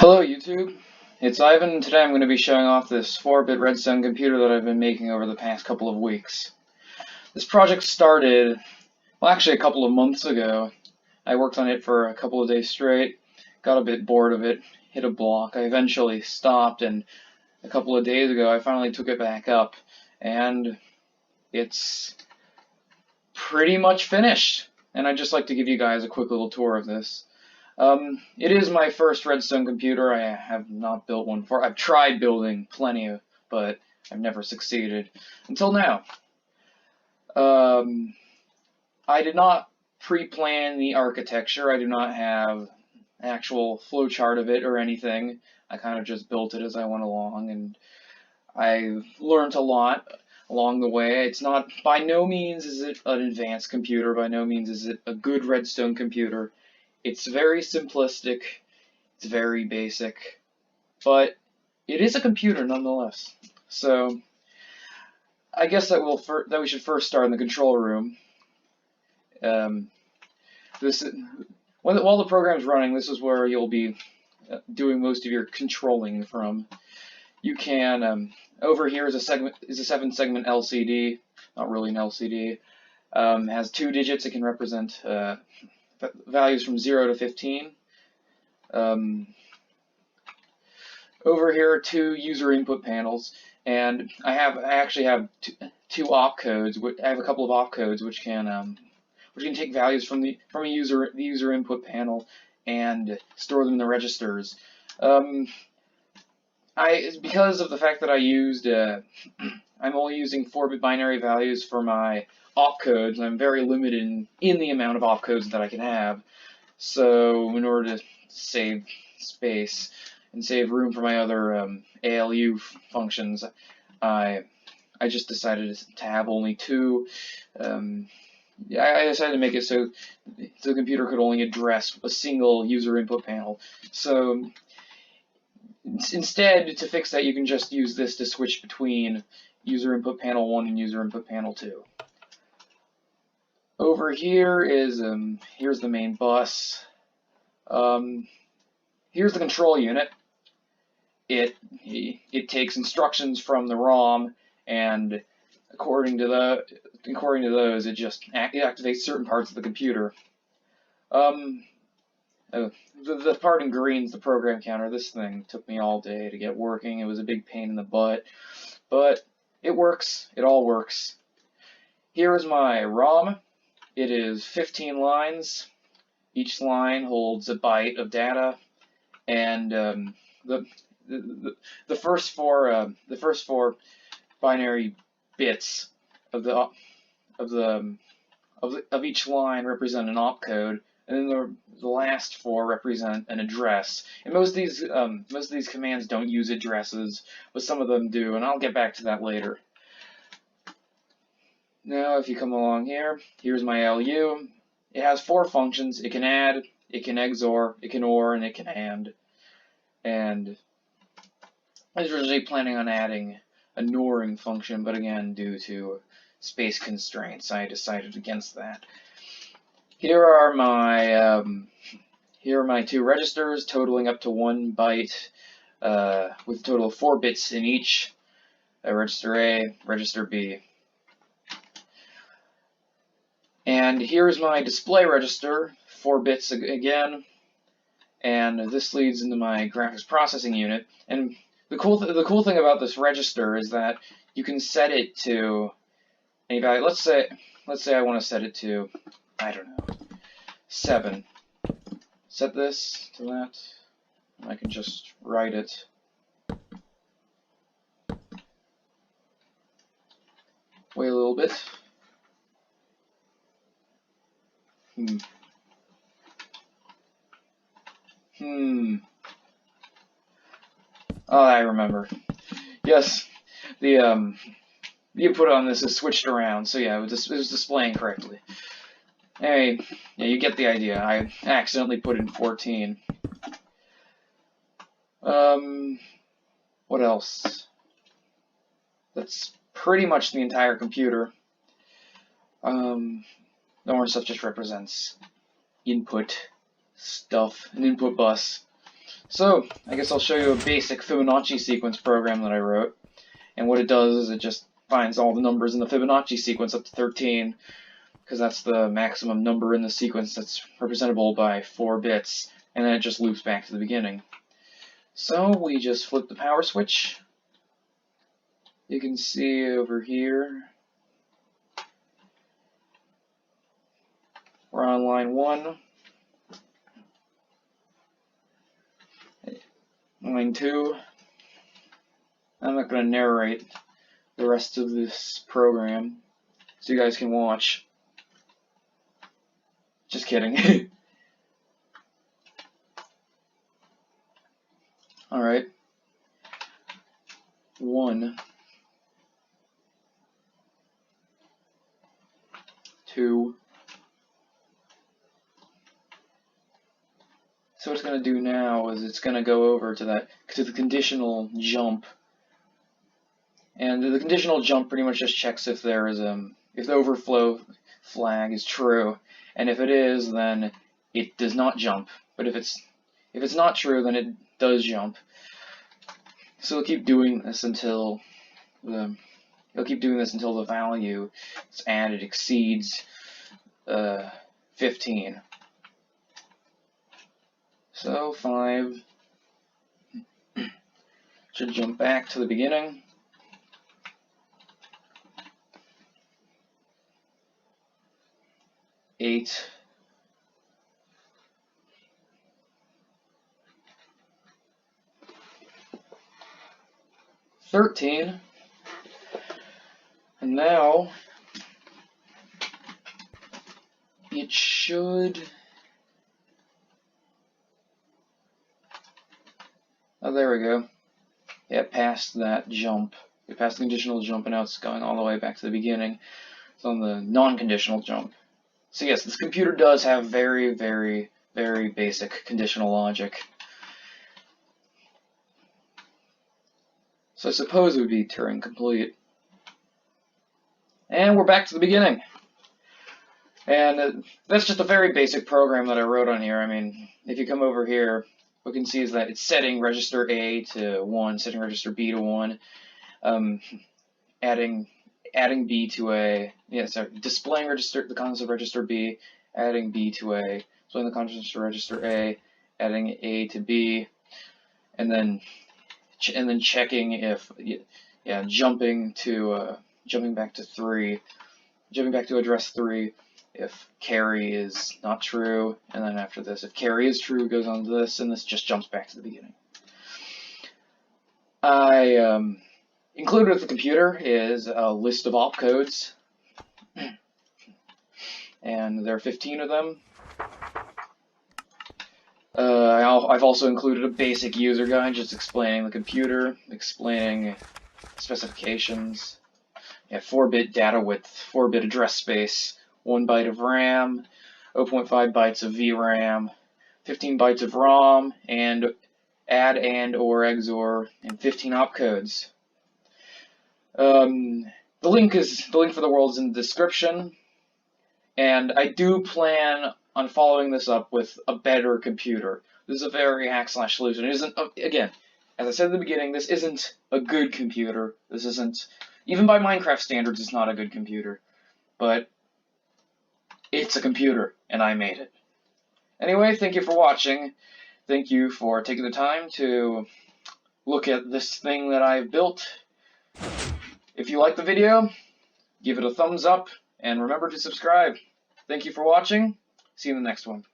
Hello YouTube, it's Ivan, and today I'm going to be showing off this 4-bit Redstone computer that I've been making over the past couple of weeks. This project started, well actually a couple of months ago. I worked on it for a couple of days straight, got a bit bored of it, hit a block. I eventually stopped, and a couple of days ago I finally took it back up, and it's pretty much finished. And I'd just like to give you guys a quick little tour of this. It is my first Redstone computer. I have not built one before. I've tried building plenty, but I've never succeeded until now. I did not pre-plan the architecture. I do not have an actual flowchart of it or anything. I kind of just built it as I went along, and I learned a lot along the way. It's not, by no means is it an advanced computer. By no means is it a good Redstone computer. It's very simplistic, it's very basic, but it is a computer nonetheless. So I guess that we should first start in the control room. While the program's running, this is where you'll be doing most of your controlling from. You can over here is a 7-segment LCD, not really an LCD. It has 2 digits. It can represent values from 0 to 15. Over here are 2 user input panels, and I actually have two opcodes. I have a couple of opcodes which can take values from the user input panel and store them in the registers. Because of the fact that I'm only using 4-bit binary values for my opcodes, and I'm very limited in the amount of opcodes that I can have. So in order to save space and save room for my other ALU functions, I just decided to have only 2. I decided to make it so the computer could only address a single user input panel. So instead, to fix that, you can just use this to switch between user input panel 1 and user input panel 2. Over here is here's the main bus. Here's the control unit. It takes instructions from the ROM, and according to those, it activates certain parts of the computer. The part in green is the program counter. This thing took me all day to get working. It was a big pain in the butt, but it works. It all works. Here is my ROM. It is 15 lines. Each line holds a byte of data, and the first four binary bits of each line represent an opcode, and then the last 4 represent an address. And most of these commands don't use addresses, but some of them do, and I'll get back to that later. Now, if you come along here, here's my LU. It has 4 functions. It can add, it can XOR, it can OR, and it can AND. And I was originally planning on adding a NORing function, but again, due to space constraints, I decided against that. Here are my 2 registers, totaling up to 1 byte, with a total of 4 bits in each. Register A, register B. And here's my display register, 4 bits again, and this leads into my graphics processing unit. And the cool thing about this register is that you can set it to any value. Let's say I want to set it to, I don't know, 7. Set this to that. I can just write it. Wait a little bit. Oh, I remember. Yes, the input on this is switched around, so yeah, it was displaying correctly. Anyway, yeah, you get the idea. I accidentally put in 14. What else? That's pretty much the entire computer. The orange stuff just represents input stuff, an input bus. So, I guess I'll show you a basic Fibonacci sequence program that I wrote. And what it does is it just finds all the numbers in the Fibonacci sequence up to 13, because that's the maximum number in the sequence that's representable by 4 bits, and then it just loops back to the beginning. So we just flip the power switch. You can see over here, we're on line 1. Line 2. I'm not going to narrate the rest of this program, so you guys can watch. Just kidding. Alright. 1, 2. So what it's going to do now is it's going to go over to the conditional jump. And the conditional jump pretty much just checks if there is if the overflow flag is true, and if it is, then it does not jump. But if it's not true, then it does jump. So it'll keep doing this until the value that's added exceeds 15. So 5 should jump back to the beginning. 8. 13. And now it should. Oh, there we go. Yeah, it passed that jump. It passed the conditional jump, and now it's going all the way back to the beginning. It's on the non-conditional jump. So yes, this computer does have very, very, very basic conditional logic. So I suppose it would be Turing complete. And we're back to the beginning. And that's just a very basic program that I wrote on here. I mean, if you come over here, what you can see is that it's setting register A to 1, setting register B to 1, adding B to A, displaying the contents of register B, adding B to A, displaying the contents of register A, adding A to B, and then checking if, jumping back to 3, jumping back to address 3, if carry is not true, and then after this, if carry is true, it goes on to this, and this just jumps back to the beginning. I included with the computer is a list of opcodes, and there are 15 of them. I've also included a basic user guide just explaining the computer, explaining specifications. 4-bit data width, 4-bit address space, 1 byte of RAM, 0.5 bytes of VRAM, 15 bytes of ROM, and add and/or XOR, and 15 opcodes. The link for the world is in the description, and I do plan on following this up with a better computer. This is a very hack/solution. It isn't, again, as I said at the beginning, this isn't a good computer. This isn't, even by Minecraft standards, it's not a good computer. But it's a computer, and I made it. Anyway, thank you for watching. Thank you for taking the time to look at this thing that I've built. If you like the video, give it a thumbs up, and remember to subscribe. Thank you for watching. See you in the next one.